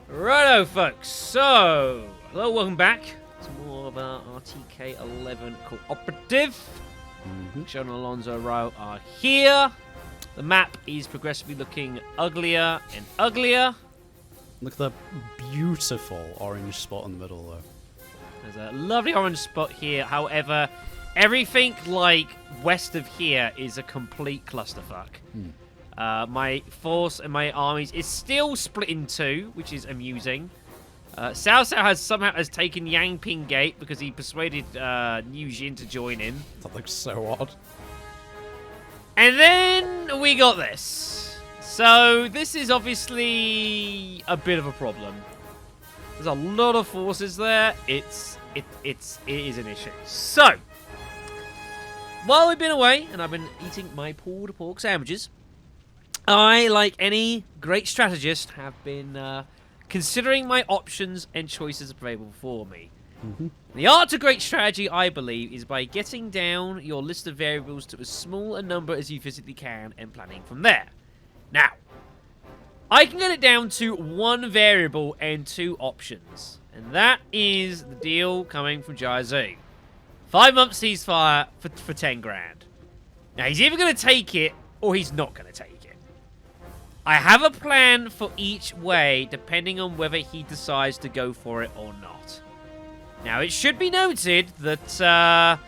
Righto, folks. So, hello, welcome back to more of our RTK11 cooperative. Sean and Alonzo Row are here. The map is progressively looking uglier and uglier. Look at that beautiful orange spot in the middle, though. There's a lovely orange spot here. However, everything like west of here is a complete clusterfuck. My force and my armies is still split in two, which is amusing. Cao Cao has somehow taken Yangping Gate because he persuaded Niu Jin to join in. That looks so odd. And then we got this. So this is obviously a bit of a problem. There's a lot of forces there. It is an issue. So while we've been away and I've been eating my pulled pork sandwiches, I, like any great strategist, have been considering my options and choices available for me. The art of great strategy, I believe, is by getting down your list of variables to as small a number as you physically can and planning from there. Now, I can get it down to one variable and two options, and that is the deal coming from Jiaozu. 5-month ceasefire for 10 grand. Now, he's either going to take it or he's not going to take it. I have a plan for each way, depending on whether he decides to go for it or not. Now, it should be noted that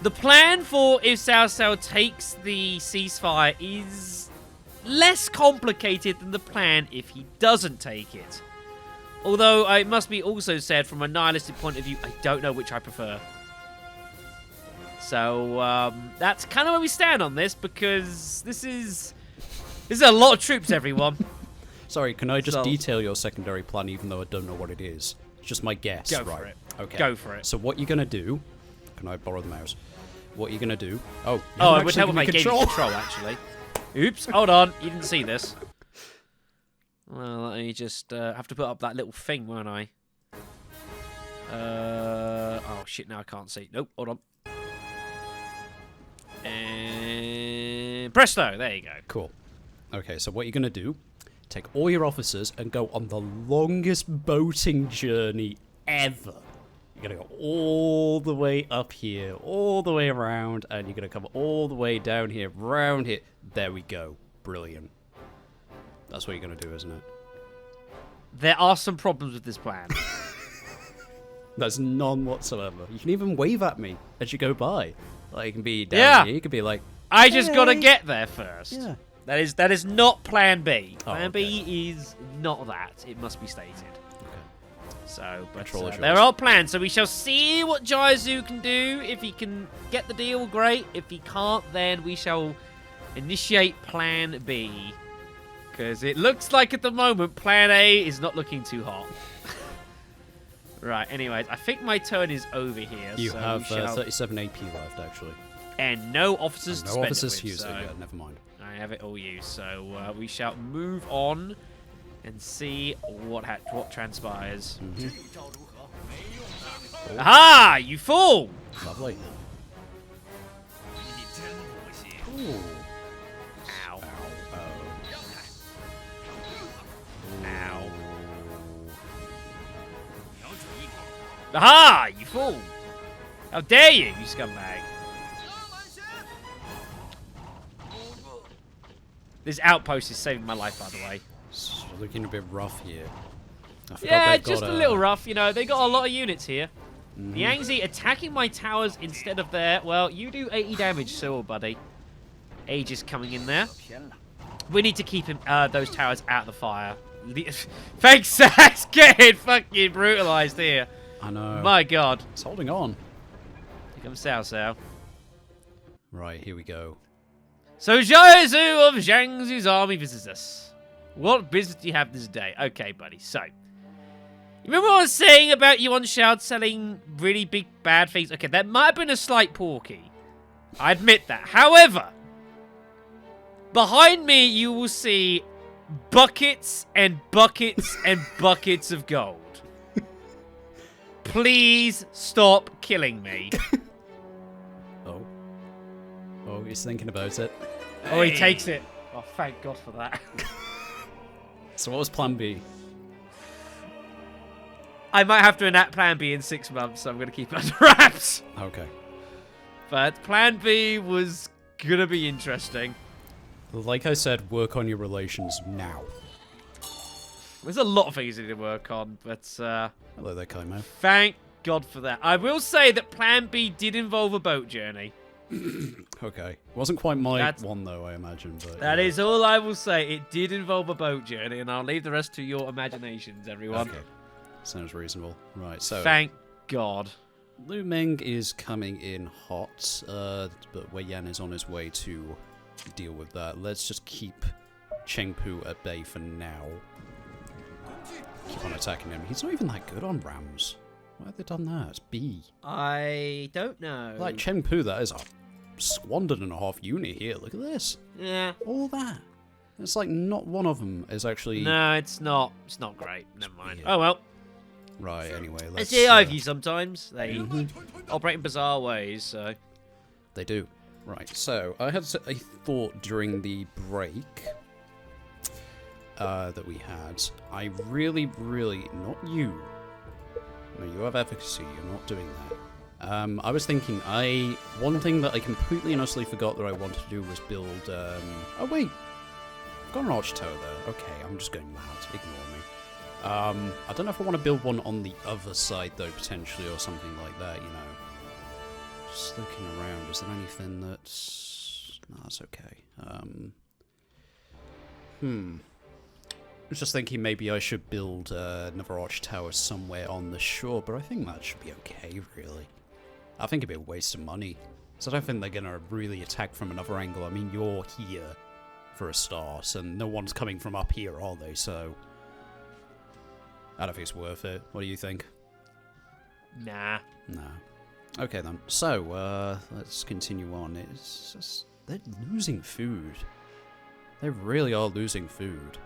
the plan for if Cao Cao takes the ceasefire is less complicated than the plan if he doesn't take it. Although, it must be also said, from a nihilistic point of view, I don't know which I prefer. So, that's kind of where we stand on this, because this is a lot of troops, everyone. Sorry, can I just detail your secondary plan even though I don't know what it is? It's just my guess, Go right? for it. Okay. Go for it. So what you're going to do... Can I borrow the mouse? What you're going to do... Oh, it would help if I gave you control, actually. Oops, hold on. You didn't see this. Well, let me just have to put up that little thing, won't I? Oh, shit, now I can't see. Nope, hold on. And presto, there you go. Cool. Okay, so what you're going to do, take all your officers and go on the longest boating journey ever. You're going to go all the way up here, all the way around, and you're going to come all the way down here, round here. There we go. Brilliant. That's what you're going to do, isn't it? There are some problems with this plan. There's none whatsoever. You can even wave at me as you go by. Like, you can be down here, you can be like... I just got to get there first. Yeah. That is not Plan B. Oh, Plan okay. B is not that. It must be stated. Okay. So, but Control there are plans. So we shall see what Jiaozu can do. If he can get the deal, great. If he can't, then we shall initiate Plan B. Because it looks like at the moment Plan A is not looking too hot. Right. Anyways, I think my turn is over here. You so have 37 AP left, actually. And no officers to spend it with, use so it. Yeah, never mind. I have it all used, so we shall move on and see what transpires. Aha! You fool! Lovely. Ooh. Ow. Ow. Ow. Aha! You fool! How dare you scumbag! This outpost is saving my life, by the way. It's looking a bit rough here. Yeah, just a little rough. You know, they got a lot of units here. The Yangtze attacking my towers instead of there. Well, you do 80 damage, so buddy. Aegis coming in there. We need to keep him those towers out of the fire. Thanks, Sax. Getting fucking brutalized here. I know. My God. It's holding on. Here comes Cao Cao. Right, here we go. So Jiaozu of Zhangzu's army visits us. What business do you have this day? Okay, buddy. So, you remember what I was saying about Yuan Shao selling really big bad things? Okay, that might have been a slight porky. I admit that. However, behind me you will see buckets and buckets and buckets of gold. Please stop killing me. Oh, he's thinking about it. Oh, he takes it. Oh, thank God for that. So what was plan B? I might have to enact Plan B in 6 months, so I'm going to keep it under wraps. Okay. But Plan B was going to be interesting. Like I said, work on your relations now. There's a lot of things to work on, but Hello there, Kaimo. thank God for that. I will say that Plan B did involve a boat journey. Okay. Wasn't quite my one, though, I imagine. But That is all I will say. It did involve a boat journey, and I'll leave the rest to your imaginations, everyone. Okay. Sounds reasonable. Right, so... Thank God. Luo Yang is coming in hot, but Wei Yan is on his way to deal with that. Let's just keep Chengpu at bay for now. Keep on attacking him. He's not even that good on rams. Why have they done that? It's B. I don't know. Like Chengpu, that is a squandered and a half unit here. Look at this. Yeah. All that. It's like not one of them is actually... No, it's not. It's not great. Never mind. Yeah. Oh, well. Right, anyway, It's let's... the Ivy sometimes. They operate in bizarre ways, so... They do. Right, so I had a thought during the break that we had. I really, not you. No, you have efficacy. You're not doing that. I was thinking, one thing that I completely and utterly forgot that I wanted to do was build, oh wait, I've got an arch tower there. Okay, I'm just going mad. Ignore me. I don't know if I want to build one on the other side though, potentially, or something like that, you know. Just looking around, is there anything that's... No, that's okay. I was just thinking maybe I should build another arch tower somewhere on the shore, but I think that should be okay, really. I think it'd be a waste of money. So I don't think they're going to really attack from another angle. I mean, you're here for a start, and no one's coming from up here, are they? So I don't think it's worth it. What do you think? Nah. No. Okay, then. So, let's continue on. It's just... They're losing food. They really are losing food.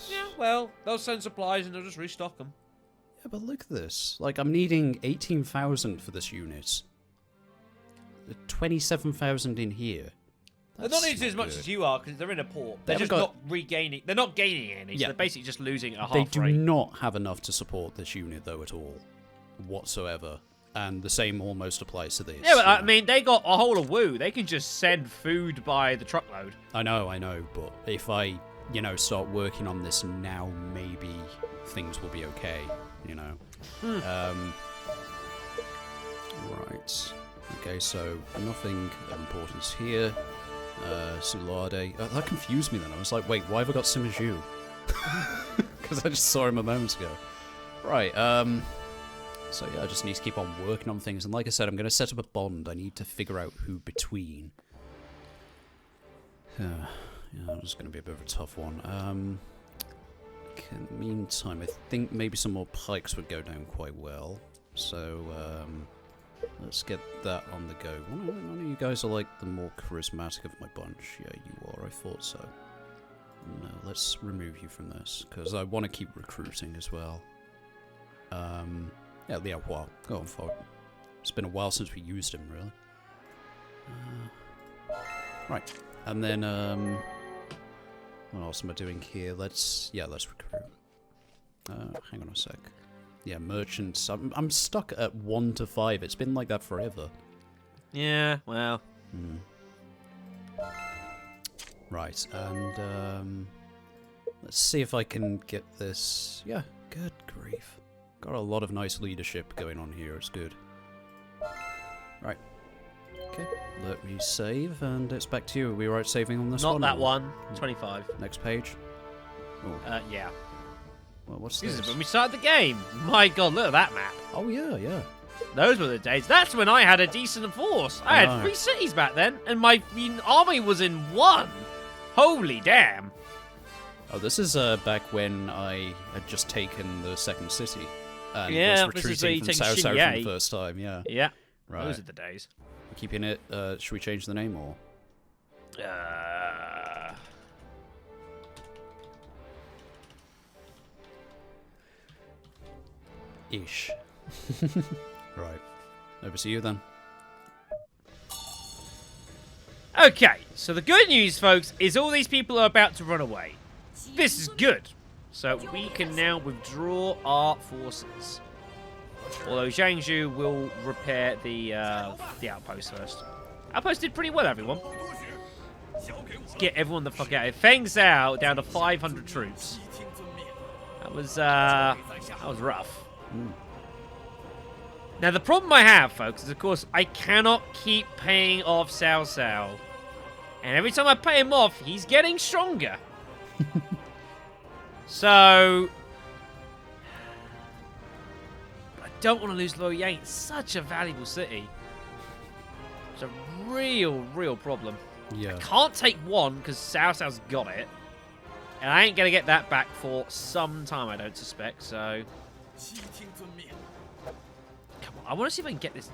Yeah, well, they'll send supplies and they'll just restock them. Yeah, but look at this. Like, I'm needing 18,000 for this unit. 27,000 in here. They're not needing as much as you are because they're in a port. They're just not regaining. They're not gaining any. Yeah. So they're basically just losing at a half They rate. do not have enough to support this unit, though, at all. Whatsoever. And the same almost applies to this. Yeah, but I mean, they got a whole of Wu. They can just send food by the truckload. I know, but if I, you know, start working on this now, maybe things will be okay, you know. Right. Okay, so nothing of importance here. Sulade. That confused me then. I was like, wait, why have I got Simaju? Because I just saw him a moment ago. Right, so yeah, I just need to keep on working on things. And like I said, I'm going to set up a bond. I need to figure out who between. Yeah, it's going to be a bit of a tough one. Okay, in the meantime, I think maybe some more pikes would go down quite well. So, let's get that on the go. None of you guys are like the more charismatic of my bunch. Yeah, you are. I thought so. No, let's remove you from this, because I want to keep recruiting as well. Yeah, well, go on for it. It's been a while since we used him, really. Right, and then, what else am I doing here? Let's recruit. Hang on a sec. Yeah, merchants. I'm stuck at 1 to 5. It's been like that forever. Yeah, well. Right, and, let's see if I can get this. Yeah, good grief. Got a lot of nice leadership going on here. It's good. Right. Okay, let me save, and it's back to you. Are we right saving on this one? Not that one. 25. Next page? Oh. Yeah. Well, what's This this? is when we started the game. My God, look at that map. Oh, yeah. Those were the days. That's when I had a decent force. I had Right. 3 cities back then, and my army was in 1. Holy damn. Oh, this is back when I had just taken the second city. And Yeah, was this is where retreating you from take South for Xinye. the first time, yeah. Yeah. Right. Those are the days. We're keeping it, should we change the name or? Ish. Right. Over to you then. Okay, so the good news, folks, is all these people are about to run away. This is good. So we can now withdraw our forces. Although Zhangzhou will repair the outpost first. Outpost did pretty well, everyone. Let's get everyone the fuck out of here. Feng Zhao down to 500 troops. That was rough. Now the problem I have, folks, is of course I cannot keep paying off Cao Cao. And every time I pay him off, he's getting stronger. So I don't want to lose Luo Yang. It's such a valuable city. It's a real problem. Yeah. I can't take one because Cao Cao's got it. And I ain't going to get that back for some time, I don't suspect, so... Come on, I want to see if I can get this...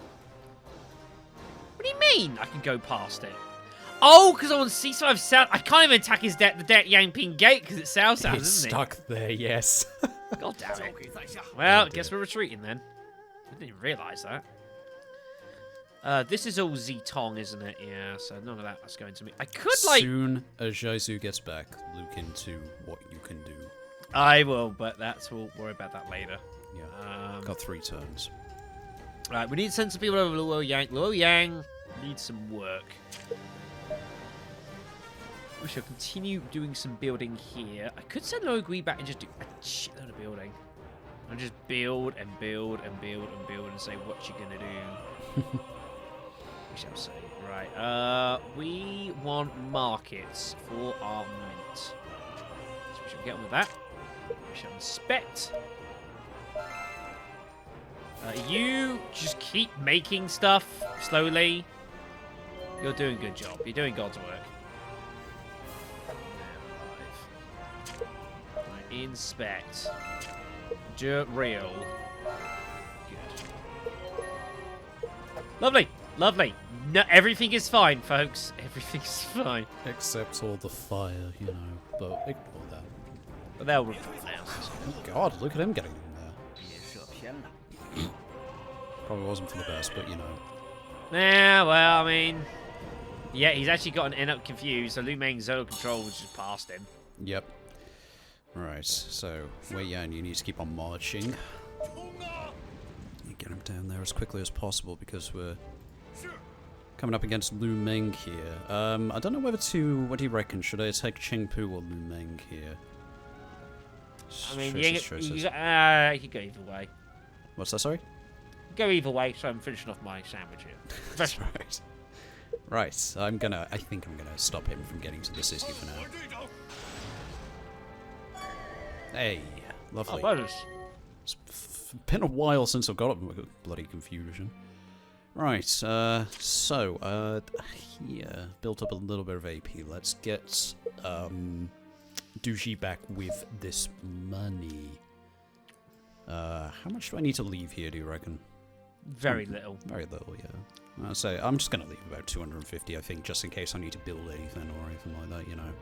What do you mean I can go past it? Oh, because I'm on C5 South. I can't even attack his the Yangping Gate because it's Cao Cao, It's isn't stuck there, yes. God damn it. Well, I guess we're retreating then. I didn't even realise that. This is all Zitong, isn't it? Yeah, so none of that's going to me. I could, like... Soon as Zhaizu gets back, look into what you can do. I will, but we'll worry about that later. Yeah, got 3 turns. Right, we need to send some people over to Luo Yang. Luo Yang needs some work. We shall continue doing some building here. I could send Luo Gui back and just do a shitload of building. And just build and build and build and build and say, what you gonna do? We shall say. Right, we want markets for our mint. So we shall get on with that. We shall inspect. You just keep making stuff slowly. You're doing a good job. You're doing God's work. Right, inspect. Real. Good. Lovely. Lovely. No, everything is fine, folks. Everything's fine. Except all the fire, you know. But ignore that. But they'll report now. Oh god, look at him getting in there. Probably wasn't for the best, but you know. Yeah, well, I mean... Yeah, he's actually got an end up confused, so Lu Meng's zonal control was just past him. Yep. Right, so, Wei Yan, you need to keep on marching. Get him down there as quickly as possible because we're coming up against Lu Meng here. I don't know whether to... What do you reckon? Should I take Chengpu or Lu Meng here? I mean, choices. you could go either way. What's that, sorry? Go either way, so I'm finishing off my sandwich here. That's right. Right, I think I'm gonna stop him from getting to the city for now. Hey, lovely. Oh, bonus. It's been a while since I've got up bloody confusion. Right, here, built up a little bit of AP. Let's get, Duji back with this money. How much do I need to leave here, do you reckon? Very little. Very little, yeah. I'll say, I'm just gonna leave about 250, I think, just in case I need to build anything or anything like that, you know.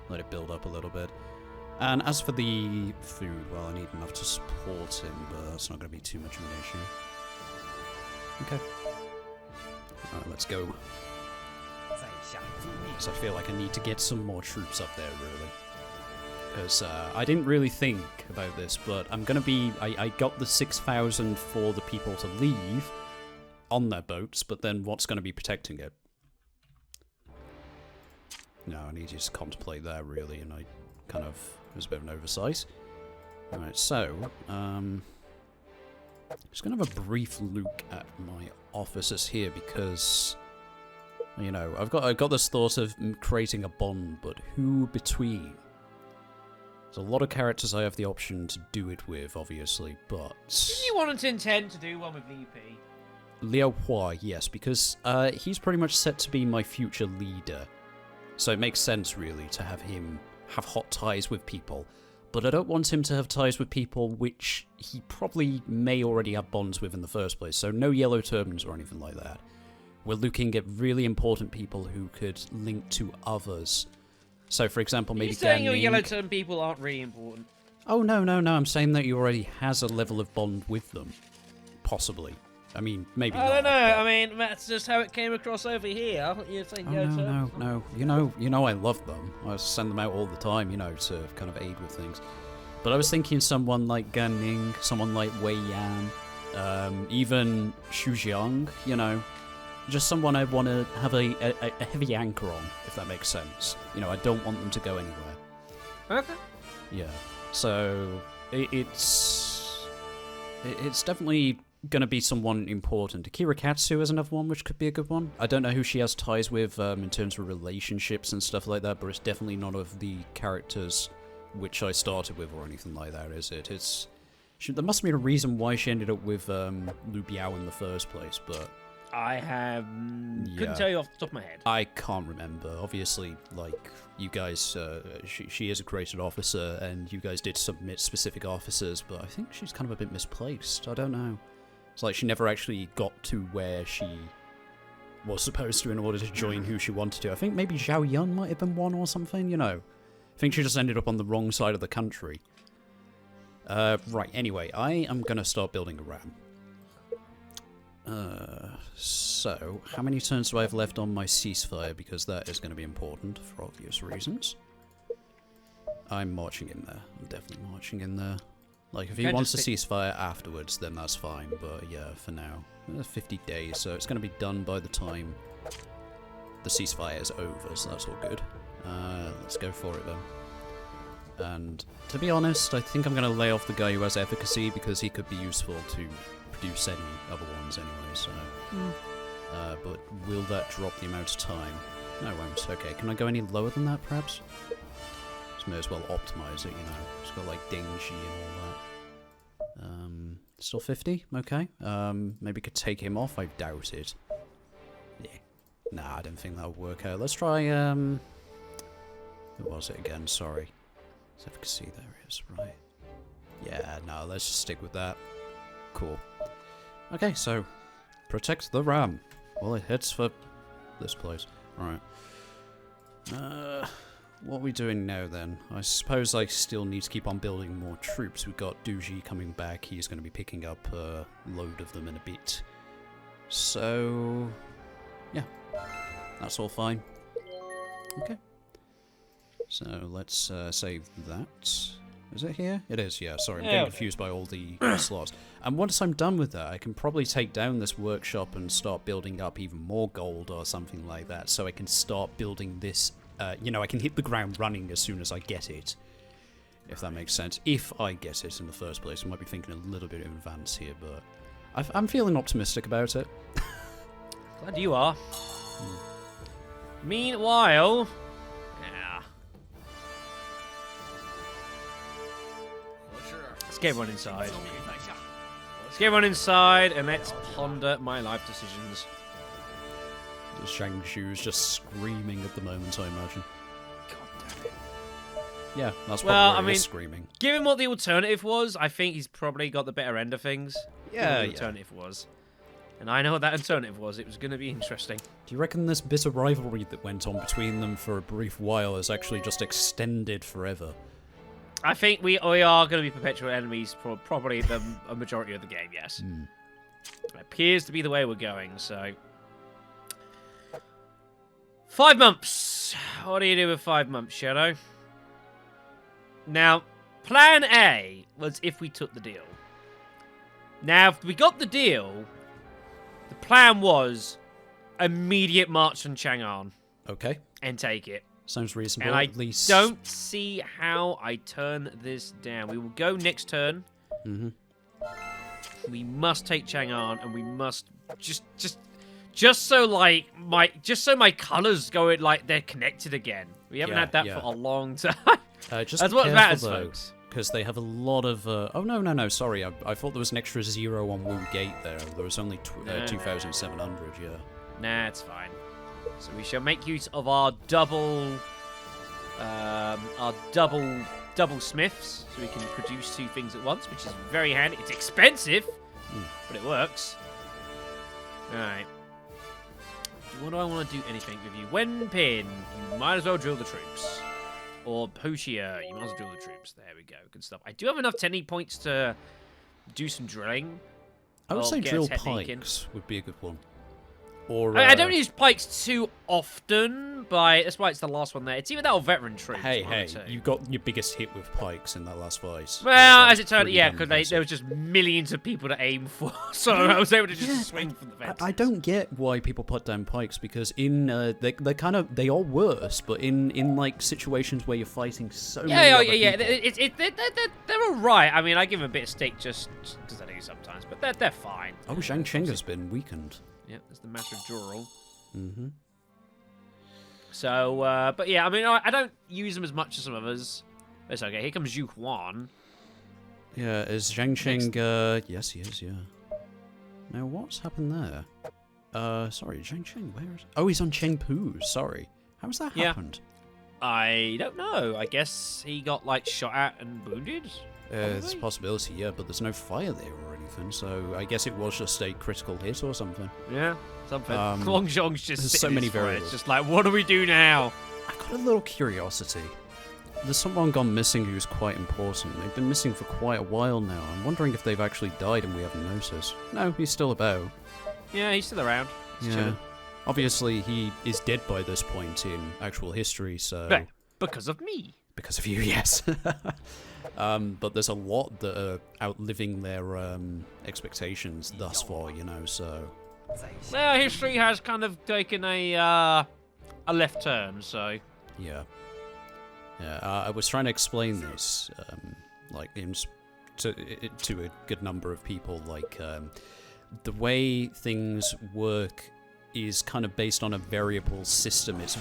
Let it build up a little bit. And as for the food, well, I need enough to support him, but that's not going to be too much of an issue. Okay. Alright, let's go. Because I feel like I need to get some more troops up there, really. Because I didn't really think about this, but I'm going to be... I got the 6,000 for the people to leave on their boats, but then what's going to be protecting it? No, I need to just contemplate that, really, and I kind of... It was a bit of an oversight. Alright, so, just gonna have a brief look at my officers here because, you know, I've got this thought of creating a bond, but who between? There's a lot of characters I have the option to do it with, obviously, but... Do you want to intend to do one with VP? Liao Hua, yes, because he's pretty much set to be my future leader. So it makes sense, really, to have him have hot ties with people, but I don't want him to have ties with people which he probably may already have bonds with in the first place, so no yellow turbans or anything like that. We're looking at really important people who could link to others. So, for example, maybe... Are you saying your yellow turban people aren't really important? Oh, no, I'm saying that he already has a level of bond with them. Possibly. I mean, maybe not. I don't know. But... I mean, that's just how it came across over here. I thought you were saying no. You know I love them. I send them out all the time, you know, to kind of aid with things. But I was thinking someone like Gan Ning, someone like Wei Yan, even Xu Jiang, you know. Just someone I want to have a heavy anchor on, if that makes sense. You know, I don't want them to go anywhere. Okay. Yeah. So it's definitely going to be someone important. Akira Katsu is another one which could be a good one. I don't know who she has ties with in terms of relationships and stuff like that, but it's definitely none of the characters which I started with or anything like that, is it? There must be a reason why she ended up with Lu Biao in the first place, but I couldn't tell you off the top of my head. I can't remember. Obviously, like, you guys, she is a created officer, and you guys did submit specific officers, but I think she's kind of a bit misplaced. I don't know. It's like she never actually got to where she was supposed to in order to join who she wanted to. I think maybe Zhao Yun might have been one or something, you know. I think she just ended up on the wrong side of the country. Right, anyway, I am going to start building a ram. So, how many turns do I have left on my ceasefire? Because that is going to be important for obvious reasons. I'm marching in there. I'm definitely marching in there. Like, if he wants a ceasefire afterwards, then that's fine. But yeah, for now, 50 days, so it's going to be done by the time the ceasefire is over, so that's all good. Let's go for it then. And to be honest, I think I'm going to lay off the guy who has efficacy because he could be useful to produce any other ones anyway, so... but will that drop the amount of time? No, it won't. Okay, can I go any lower than that, perhaps? Just may as well optimize it, you know. It's got, like, Dingxi and all that. Still 50? Okay. Maybe could take him off? I doubt it. Yeah. Nah, I don't think that would work out. Let's try, who was it again? Sorry. It's efficacy, there it is, right. Yeah, no, let's just stick with that. Cool. Okay, so protect the ram while it heads for this place. Alright. What are we doing now then? I suppose I still need to keep on building more troops. We've got Duji coming back. He's going to be picking up a load of them in a bit. So, yeah. That's all fine. Okay. So let's save that. Is it here? It is, yeah. Sorry, I'm getting confused by all the slots. And once I'm done with that, I can probably take down this workshop and start building up even more gold or something like that, so I can start building this, you know, I can hit the ground running as soon as I get it. If that makes sense. If I get it in the first place. I might be thinking a little bit in advance here, but I'm feeling optimistic about it. Glad you are. Meanwhile... Let's get everyone inside. Let's get everyone inside and let's ponder my life decisions. Shang Shu's just screaming at the moment, I imagine. God damn it. Yeah, that's probably I mean, screaming. Given what the alternative was, I think he's probably got the better end of things. Yeah, the alternative was. And I know what that alternative was. It was going to be interesting. Do you reckon this bitter rivalry that went on between them for a brief while has actually just extended forever? I think we are going to be perpetual enemies for probably a majority of the game, yes. It appears to be the way we're going, so... 5 months. What do you do with 5 months, Shadow? Now, plan A was if we took the deal. Now, if we got the deal, the plan was immediate march on Chang'an. Okay. And take it. Sounds reasonable, and I at least. Don't see how I turn this down. We will go next turn. We must take Chang'an, and we must just so like my colors go like they're connected again. We haven't had that for a long time. Just That's what matters, folks. Because they have a lot of. Oh no! Sorry, I thought there was an extra 0 on Wu Gate there. There was only 2,700. Yeah. Nah, it's fine. So we shall make use of our double smiths, so we can produce 2 things at once, which is very handy. It's expensive, but it works. All right. What do I want to do anything with you? Wenpin, you might as well drill the troops. Or Puxia, you might as well drill the troops. There we go, good stuff. I do have enough technique points to do some drilling. I would say drill pikes would be a good one. Or I don't use pikes too often, but that's why it's the last one there. It's either that or veteran troops. Hey, you got your biggest hit with pikes in that last fight. Well, That as it turned, pretty yeah, damn because there was just millions of people to aim for, so I was able to just swing from the fence. I don't get why people put down pikes, because in they are worse, but in like situations where you're fighting so many other people. They're all right. I mean, I give them a bit of stick just because I do sometimes, but they're fine. Oh, Zhang Cheng has been weakened. Yep, that's the massive draw. Mm-hmm. So, but yeah, I mean, I don't use them as much as some others. It's okay. Here comes Yu Huan. Yeah, is Zhang Cheng... yes, he is, yeah. Now, what's happened there? Sorry, Zhang Cheng, where is... Oh, he's on Chengpu, sorry. How's that happened? I don't know. I guess he got, like, shot at and wounded? It's a possibility, yeah, but there's no fire there or anything, so I guess it was just a critical hit or something. Yeah, something. Guangzhong's just there's so many variables. It's just like, what do we do now? I've got a little curiosity. There's someone gone missing who's quite important. They've been missing for quite a while now. I'm wondering if they've actually died and we haven't noticed. No, he's still about. Yeah, he's still around. He's chilling. Obviously, he is dead by this point in actual history, so... But because of me. Because of you, yes. But there's a lot that are outliving their expectations thus far, you know, so... Well, history has kind of taken a left turn, so... Yeah. Yeah, I was trying to explain this, like, to a good number of people, like, the way things work is kind of based on a variable system. It's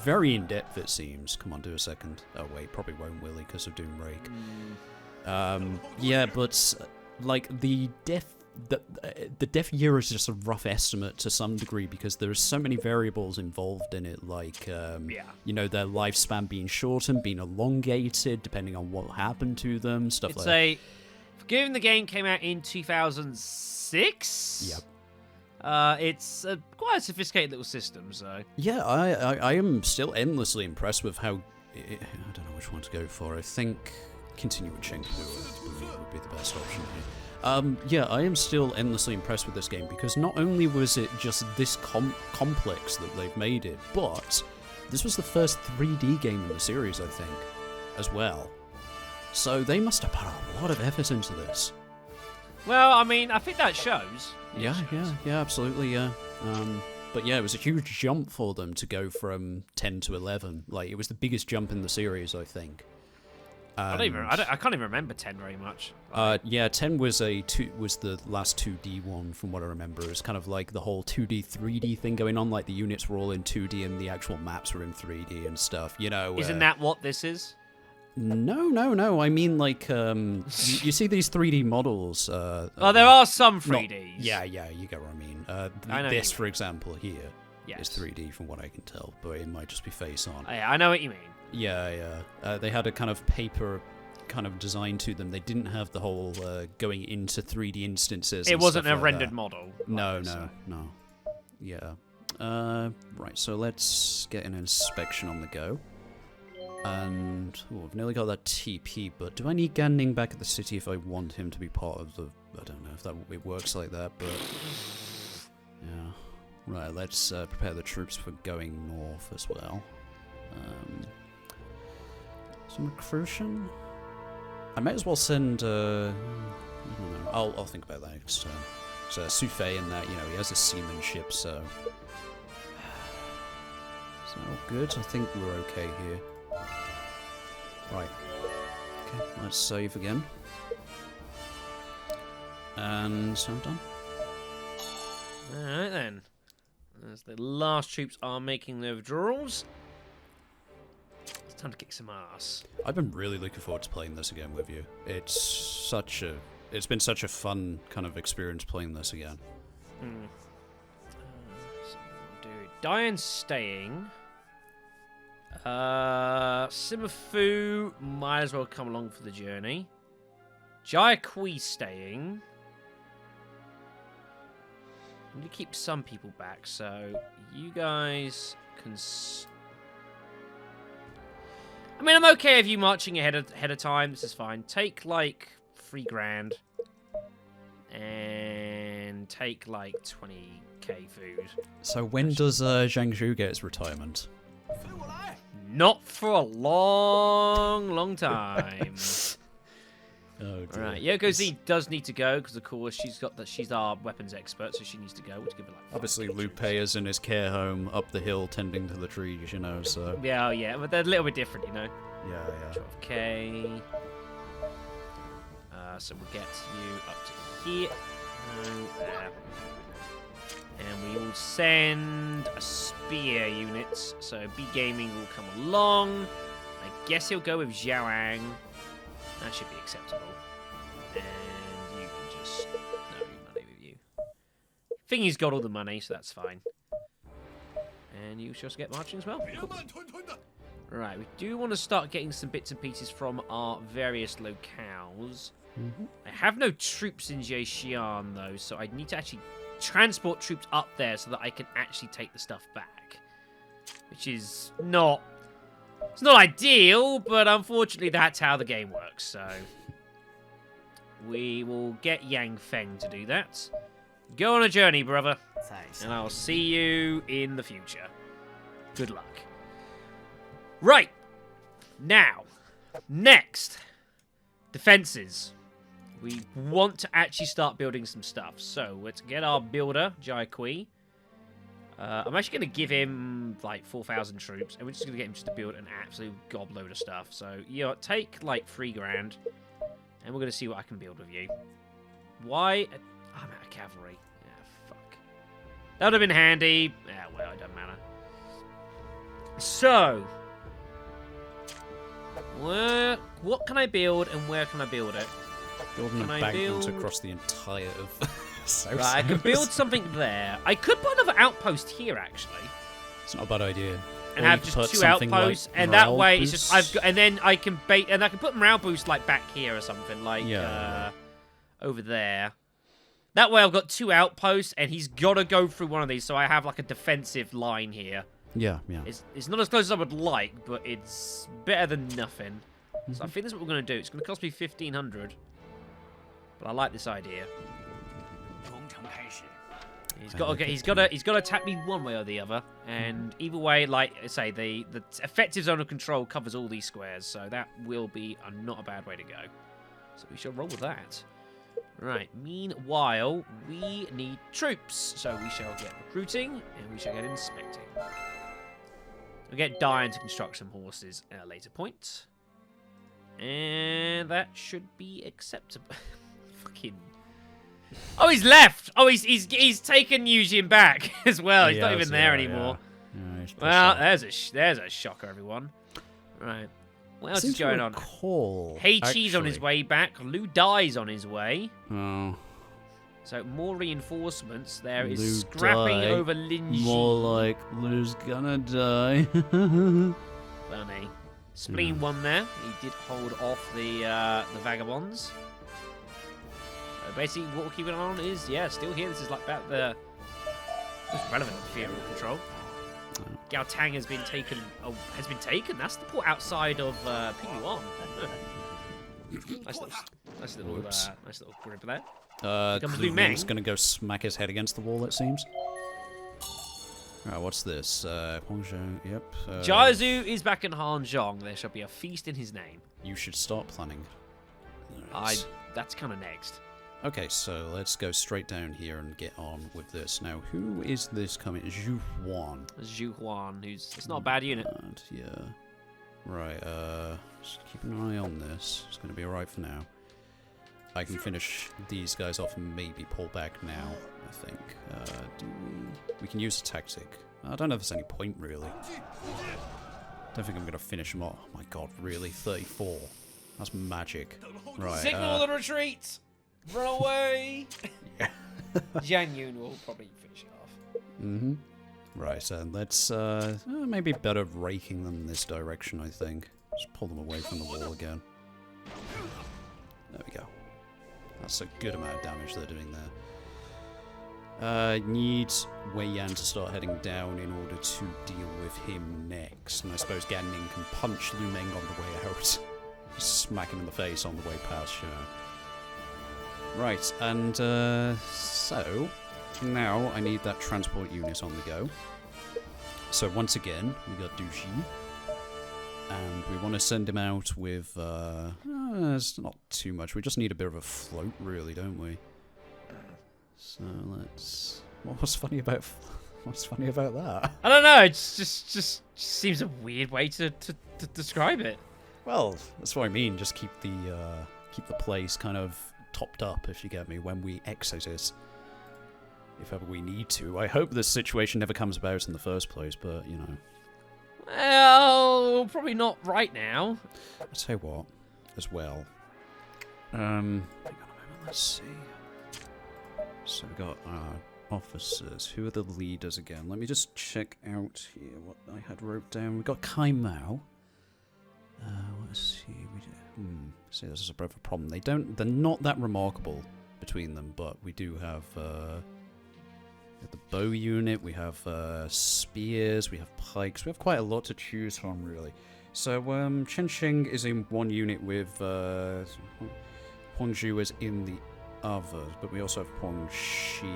very in-depth, it seems. Come on, do a second. Oh, wait, probably won't, will he, because of Doom Rake. Yeah, but, like, the death year is just a rough estimate to some degree, because there are so many variables involved in it, like, you know, their lifespan being shortened, being elongated, depending on what happened to them, stuff like that. Given the game came out in 2006? Yep. It's quite a sophisticated little system, so... Yeah, I am still endlessly impressed with how... I don't know which one to go for. I think continue with Chengpu would be the best option here. Yeah, I am still endlessly impressed with this game, because not only was it just this complex that they've made it, but this was the first 3D game in the series, I think, as well. So they must have put a lot of effort into this. Well, I mean, I think that shows. Yeah, absolutely, yeah. But yeah, it was a huge jump for them to go from 10 to 11. Like, it was the biggest jump in the series, I think. I can't even remember 10 very much. Yeah, 10 was the last 2D one, from what I remember. It was kind of like the whole 2D, 3D thing going on, like the units were all in 2D and the actual maps were in 3D and stuff, you know. Isn't that what this is? No. I mean, like, you see these 3D models. There are some 3Ds. Yeah, you get what I mean. This, for example, here is 3D from what I can tell, but it might just be face on. Yeah, I know what you mean. Yeah. They had a kind of paper kind of design to them. They didn't have the whole going into 3D instances. It wasn't a rendered model. No. Yeah. Right, so let's get an inspection on the go. And I've nearly got that TP, but do I need Gan Ning back at the city if I want him to be part of the... I don't know if it works like that, but... Yeah. Right, let's prepare the troops for going north as well. Some recruiting? I might as well send... I don't know. I'll think about that next turn. So Su Fei in that, you know, he has a seamanship, so... Is that all good? I think we're okay here. Right. Okay, let's save again. And so I'm done. Alright then. As the last troops are making their withdrawals, it's time to kick some ass. I've been really looking forward to playing this again with you. It's been such a fun kind of experience playing this again. So we'll do Diane staying. Simafu might as well come along for the journey. Jia Kui staying. I'm going to keep some people back, so you guys can... I mean, I'm okay with you marching ahead of time. This is fine. Take, like, 3 grand. And take like 20k food. So when does Zhang Zhu get his retirement? Not for a long, long time. Oh, dear. Right, Yoko Z does need to go because, of course, she's our weapons expert, so she needs to go. We'll give her like Obviously, Lupe is in his care home up the hill tending to the trees, you know, so... Yeah, yeah, but they're a little bit different, you know. Yeah. 12k. So we'll get you up to here. There. And we will send a spear unit. So B Gaming will come along. I guess he'll go with Xiaoang. That should be acceptable. And you can just... No, money with you. I think he's got all the money, so that's fine. And you shall get marching as well. Cool. Right, we do want to start getting some bits and pieces from our various locales. I have no troops in Zhejiang, though, so I need to actually transport troops up there so that I can actually take the stuff back. Which is not... It's not ideal, but unfortunately that's how the game works, so... We will get Yang Feng to do that. Go on a journey, brother. And I'll see you in the future. Good luck. Right. Now. Next. Defenses. We want to actually start building some stuff. So, let's get our builder, Jai Kui. I'm actually going to give him, like, 4,000 troops. And we're just going to get him just to build an absolute gobload of stuff. So, you know, take, like, 3 grand. And we're going to see what I can build with you. Why? I'm out of cavalry. Yeah, fuck. That would have been handy. Yeah, well, it doesn't matter. So. What can I build and where can I build it? Building a embankment across the entire of South. Right, I could build something there. I could put another outpost here, actually. It's not a bad idea. And have just 2 outposts, like and that way it's just I've got, and then I can put morale boost like back here or something, like over there. That way I've got 2 outposts, and he's got to go through one of these, so I have like a defensive line here. Yeah. It's not as close as I would like, but it's better than nothing. So I think that's what we're going to do. It's going to cost me 1,500. But I like this idea. He's got to attack me one way or the other, and either way, like I say, the effective zone of control covers all these squares, so that will be not a bad way to go. So we shall roll with that. Right. Meanwhile, we need troops, so we shall get recruiting and we shall get inspecting. We'll get Diane to construct some horses at a later point, and that should be acceptable. Fucking. Oh, he's left. Oh, he's taken Eugene back as well. He's not even there anymore. Yeah, well, there's a shocker, everyone. Right. What else is going on? Hey Chi's on his way back. Lu Dai's on his way. Oh. So more reinforcements. There is Lu scrapping Dai. over Linji. More like Lu's gonna die. Funny. Spleen won there. He did hold off the vagabonds. Basically, what we're keeping an eye on is, still here. This is like about the most relevant theory of control. Gao Tang has been taken. Oh, has been taken? That's the port outside of Ping-Yuan. nice little grip there. Lu Meng's gonna go smack his head against the wall, it seems. Alright, what's this? Hongzhou, yep. Jiaozu is back in Hanzhong. There shall be a feast in his name. You should start planning. That's kind of next. Okay, so let's go straight down here and get on with this. Now, who is this coming? Zhu Huan. Zhu Huan, it's not a bad unit. Yeah. Right, just keep an eye on this. It's going to be alright for now. I can finish these guys off and maybe pull back now, I think. We can use a tactic. I don't know if there's any point, really. Don't think I'm going to finish them off. Oh my god, really? 34. That's magic. Right. Signal the retreat! Run away! Yeah. Jiang Yun will probably finish it off. Mm-hmm. Right, let's maybe better raking them in this direction, I think. Just pull them away from the wall again. There we go. That's a good amount of damage they're doing there. Need Wei Yan to start heading down in order to deal with him next. And I suppose Gan Ning can punch Lu Meng on the way out. Smack him in the face on the way past, you know. Right, and so now I need that transport unit on the go. So once again, we got Dushi, and we want to send him out with. It's not too much. We just need a bit of a float, really, don't we? So let's. What's funny about that? I don't know. It just seems a weird way to describe it. Well, that's what I mean. Just keep the place kind of topped up, if you get me, when we exit it. If ever we need to. I hope this situation never comes about in the first place, but, you know. Well, probably not right now. I'll tell you what, as well. Hang on a moment, let's see. So we've got our officers. Who are the leaders again? Let me just check out here what I had wrote down. We've got Kai Mao. Let's see. See, this is a bit of a problem. They're not that remarkable between them, but we do have the bow unit, we have spears, we have pikes, we have quite a lot to choose from, really. So Chen Xing is in one unit with Huang Zhu is in the other, but we also have Huang Shi.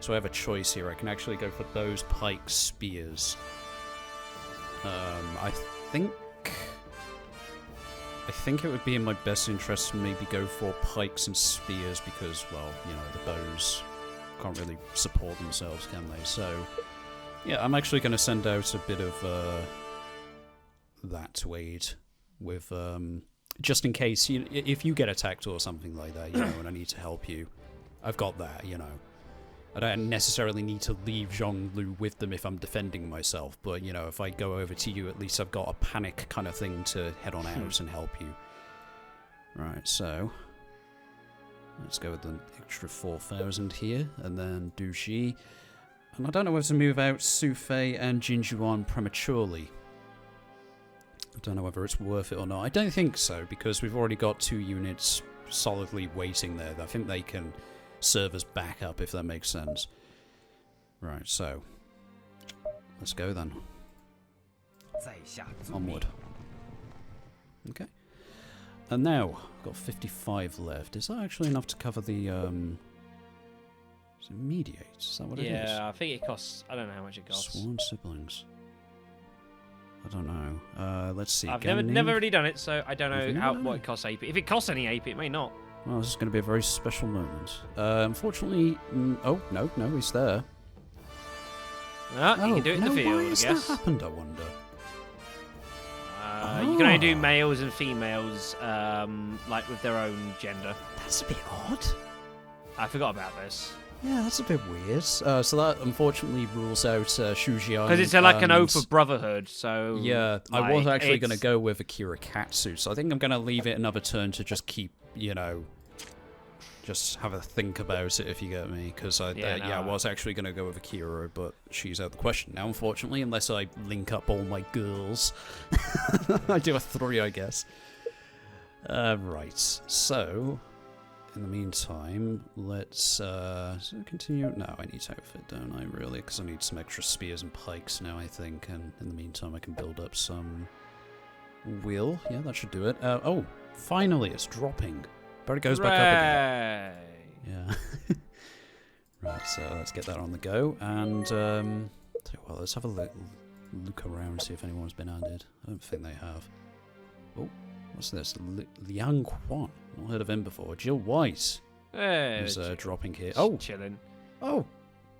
So I have a choice here. I can actually go for those pike spears. I think it would be in my best interest to maybe go for pikes and spears because, well, you know, the bows can't really support themselves, can they? So, yeah, I'm actually going to send out a bit of that to aid with, just in case, if you get attacked or something like that, you know, and I need to help you, I've got that, you know. I don't necessarily need to leave Zhonglu with them if I'm defending myself, but, you know, if I go over to you, at least I've got a panic kind of thing to head on out and help you. Right, so let's go with the extra 4,000 here, and then Dushi. And I don't know whether to move out Sufei and Jinjuan prematurely. I don't know whether it's worth it or not. I don't think so, because we've already got 2 units solidly waiting there. I think they can serve as backup, if that makes sense. Right, so let's go then. Onward. Okay. And now, I've got 55 left. Is that actually enough to cover the, is it mediate? Is that what it is? Yeah, I think it costs, I don't know how much it costs. Sworn siblings. I don't know. Let's see. I've never really done it, so I don't know what it costs AP. If it costs any AP, it may not. Well, this is going to be a very special moment. Unfortunately, oh, no, he's there. You can do it in the field, why I has guess. that happened, I wonder? You can only do males and females, like with their own gender. That's a bit odd. I forgot about this. Yeah, that's a bit weird. So that unfortunately rules out Shujian. Because it's like an oath of brotherhood, so... Yeah, like, I was actually going to go with Akira Katsu, so I think I'm going to leave it another turn to just keep, you know, just have a think about it, if you get me. Because I was actually going to go with Akira, but she's out of the question now, unfortunately, unless I link up all my girls. I do a 3, I guess. Right, so... In the meantime, let's continue. No, I need outfit, don't I, really? Because I need some extra spears and pikes now, I think. And in the meantime, I can build up some wheel. Yeah, that should do it. Oh, finally, it's dropping. But it goes back up again. Yeah. Right, so let's get that on the go. And, tell you what, let's have a look around, see if anyone's been added. I don't think they have. Oh. What's this? Liang Quan. Not heard of him before. Jill White. Who's dropping here. Oh! Chilling. Oh!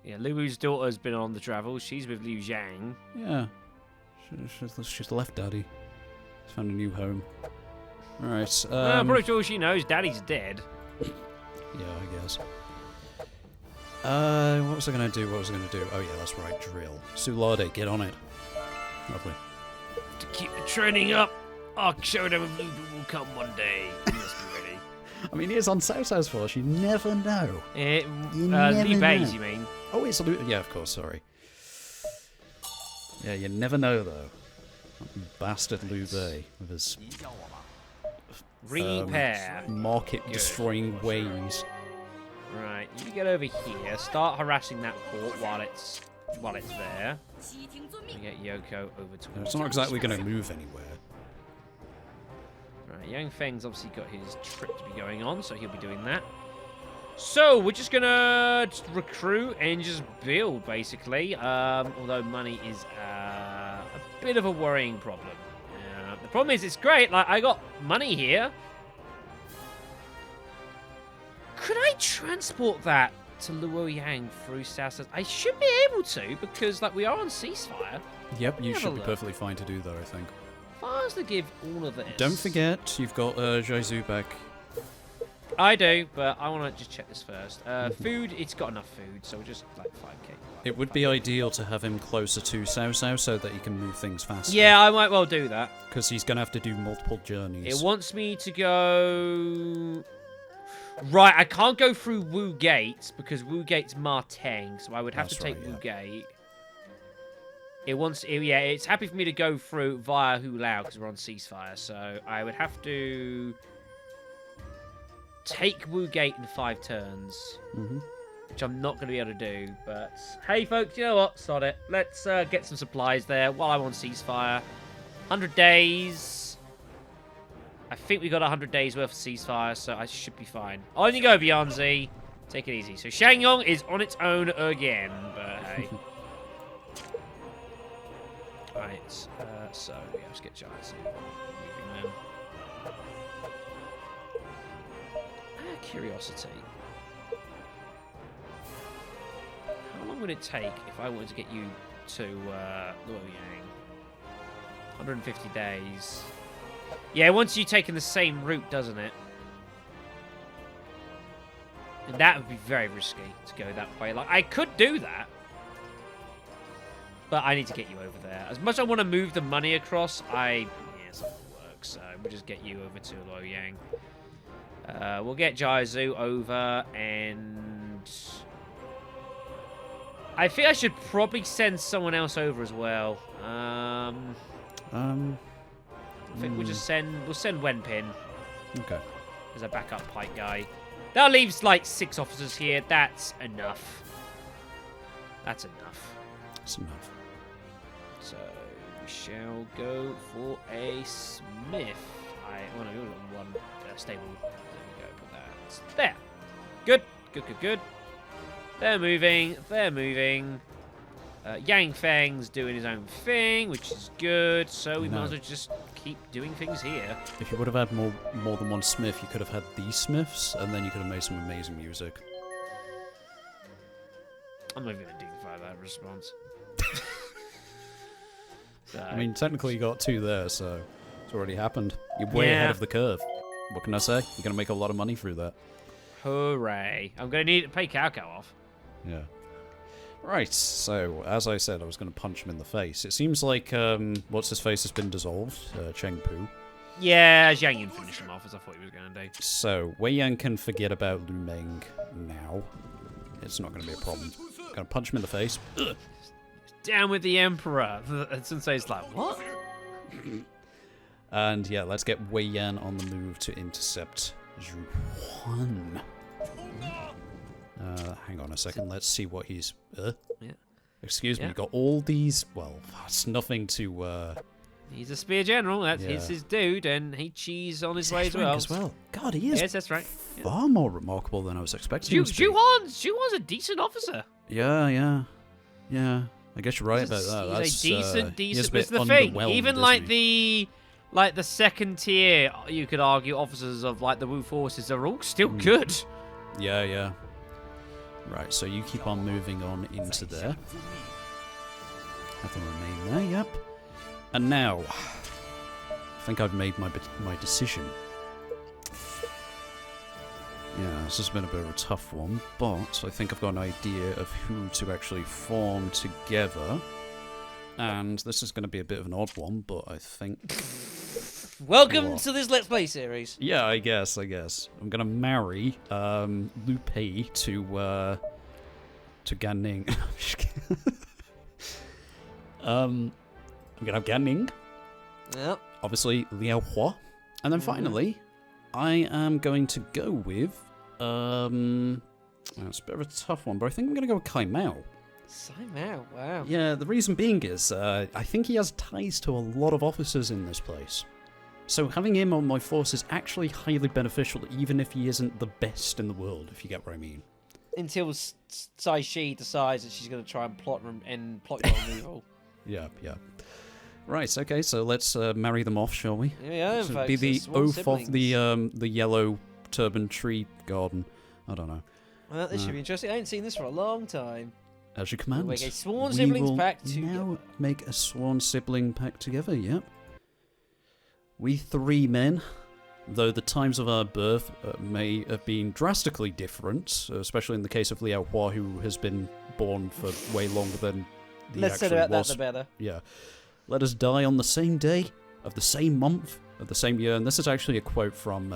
Yeah, Luo's daughter's been on the travel. She's with Luo Yang. Yeah. She's left Daddy. She's found a new home. Alright. Probably all she knows, Daddy's dead. Yeah, I guess. What was I going to do? Oh, yeah, that's right. Drill. Sulade, get on it. Lovely. To keep the training up. I'll show them if Lubu will come one day. You must be ready. I mean, he is on Cao Cao's force. You never know. Liu Bei's, you mean? Oh, it's Liu. Yeah, of course, sorry. Yeah, you never know, though. Bastard Liu Bei with his... Repair. Market-destroying ways. Right, you get over here. Start harassing that port while it's there. We get Yoko over to... It's not exactly going to move anywhere. Right, Yang Feng's obviously got his trip to be going on, so he'll be doing that. So we're just gonna recruit and just build, basically. Although money is a bit of a worrying problem. The problem is, it's great. Like, I got money here. Could I transport that to Luo Yang through South? I should be able to, because like we are on ceasefire. Yep, you should be perfectly fine to do that, I think. If I was to give all of this... Don't forget, you've got Jaizu back. I do, but I want to just check this first. Food, it's got enough food, so just like 5k. It would be ideal to have him closer to Cao Cao so that he can move things faster. Yeah, I might well do that. Because he's going to have to do multiple journeys. It wants me to go... Right, I can't go through Wu Gate, because Wu Gate's Ma Teng, so I would have to take Wu Gate. It wants... Yeah, it's happy for me to go through via Hu Lao, because we're on ceasefire, so I would have to... take Wu Gate in 5 turns, which I'm not going to be able to do. But hey, folks, you know what? Sod it. Let's get some supplies there while I'm on ceasefire. 100 days. I think we got 100 days worth of ceasefire, so I should be fine. On you go, Beyonce. Take it easy. So Shangyong is on its own again, but hey. Right. So yeah, let's get Giants moving them. Curiosity. How long would it take if I wanted to get you to Luo Yang? 150 days. Yeah, once you've taken the same route, doesn't it? And that would be very risky to go that way. Like, I could do that, but I need to get you over there. As much as I want to move the money across, yeah, it's not going to work. So we'll just get you over to Luo Yang. We'll get Jaizu over, and I think I should probably send someone else over as well. I think we'll send Wenpin. Okay. As a backup pike guy. That leaves like 6 officers here. That's enough. That's enough. That's enough. So we shall go for a smith. I want to go one stable. There. Good. Good. They're moving. Yang Feng's doing his own thing, which is good. So we might as well just keep doing things here. If you would have had more than one smith, you could have had these smiths, and then you could have made some amazing music. I'm not even going to dignify that response. So, I mean, technically you got 2 there, so it's already happened. You're way ahead of the curve. What can I say? You're going to make a lot of money through that. Hooray. I'm going to need to pay Cao Cao off. Yeah. Right, so, as I said, I was going to punch him in the face. It seems like, what's-his-face has been dissolved, Cheng Pu. Yeah, Zhang Yin finished him off, as I thought he was going to do. So, Wei Yan can forget about Lu Meng now. It's not going to be a problem. Going to punch him in the face. Ugh. Down with the Emperor. Sensei's like, what? And yeah, let's get Wei Yan on the move to intercept Zhu Huan. Hang on a second, let's see what he's... Yeah. Excuse me, got all these... Well, that's nothing to... He's a spear general, he's his dude, and he cheese on his way as well. God, he is that's right. Far more remarkable than I was expecting. Zhu Huan's a decent officer. Yeah. I guess you're right about that. He's a decent. He's a That's bit the thing. underwhelmed, Even like the second tier, you could argue, officers of like the Wu forces are all still good. Yeah. Right, so you keep on moving on into there. Have them remain there. Yep. And now, I think I've made my decision. Yeah, this has been a bit of a tough one, but I think I've got an idea of who to actually form together. And this is going to be a bit of an odd one, but I think... Welcome to this Let's Play series. Yeah, I guess. I'm going to marry Lu Pei to Gan Ning. I'm going to have Gan Ning. Yep. Obviously, Liao Hua. And then finally, I am going to go with... it's a bit of a tough one, but I think I'm going to go with Kai Mao. Mao, wow. Yeah, the reason being is I think he has ties to a lot of officers in this place. So having him on my force is actually highly beneficial, even if he isn't the best in the world, if you get what I mean. Until Sai Shi decides that she's going to try and plot your removal. Yeah. Right, okay, so let's marry them off, shall we? Yeah, so folks, be the sworn oath of siblings. the yellow turban tree garden. I don't know. Well, this should be interesting. I ain't seen this for a long time. As you command. Make a sworn siblings pact We will now make a sworn sibling pact together, yep. We 3 men, though the times of our birth may have been drastically different, especially in the case of Liao Hua, who has been born for way longer than he Less said actually about was. that, the better. Yeah. Let us die on the same day, of the same month, of the same year. And this is actually a quote from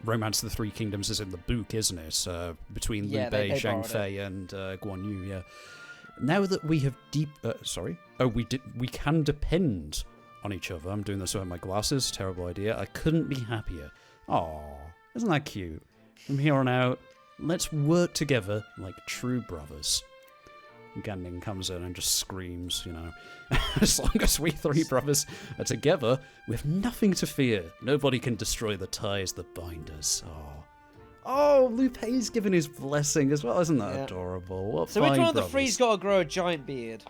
Romance of the Three Kingdoms is in the book, isn't it? Between Liu Bei, Zhang Fei, and Guan Yu, yeah. Now that we have we can depend on each other. I'm doing this with my glasses. Terrible idea. I couldn't be happier. Aw, isn't that cute? From here on out, let's work together like true brothers. Gan Ning comes in and just screams, you know. As long as we 3 brothers are together, we have nothing to fear. Nobody can destroy the ties that bind us. Oh, Liu Pei's given his blessing as well. Isn't that adorable? What so fine which one of the brothers. three's got to grow a giant beard?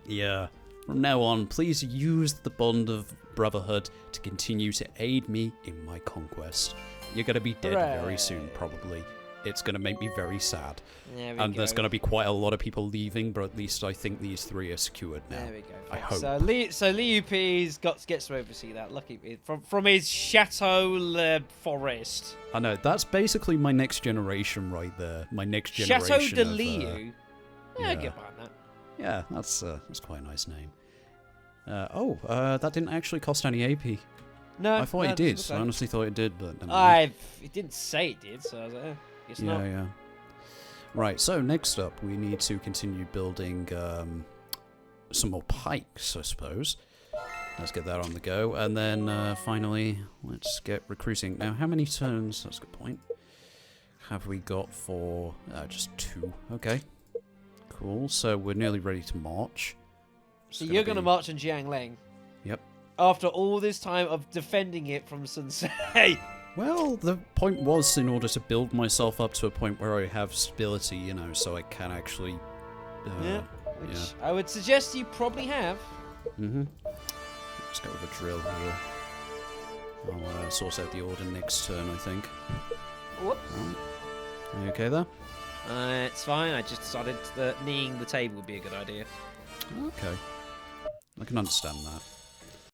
Yeah. From now on, please use the bond of brotherhood to continue to aid me in my conquest. You're going to be dead very soon, probably. It's going to make me very sad. And there's going to be quite a lot of people leaving, but at least I think these 3 are secured now. There we go. I hope. So Liu Pei's gets to oversee that. Lucky from his chateau forest. I know, that's basically my next generation right there. My next generation Chateau de Liu. Yeah, get behind that. Yeah, that's quite a nice name. That didn't actually cost any AP. No, I thought it did. I honestly thought it did, but it didn't say it did, so I was like, guess yeah, not. Yeah. Right, so next up, we need to continue building some more pikes, I suppose. Let's get that on the go, and then finally, let's get recruiting. Now, how many turns? That's a good point. Have we got for just 2? Okay. Cool. So we're nearly ready to march. So you're going to march on Jiangling? Yep. After all this time of defending it from Sun Ce. Well, the point was in order to build myself up to a point where I have stability, you know, so I can actually... which I would suggest you probably have. Mm-hmm. Let's go with a drill here. I'll source out the order next turn, I think. Whoops. Are you okay there? It's fine. I just decided that kneeing the table would be a good idea. Okay. I can understand that.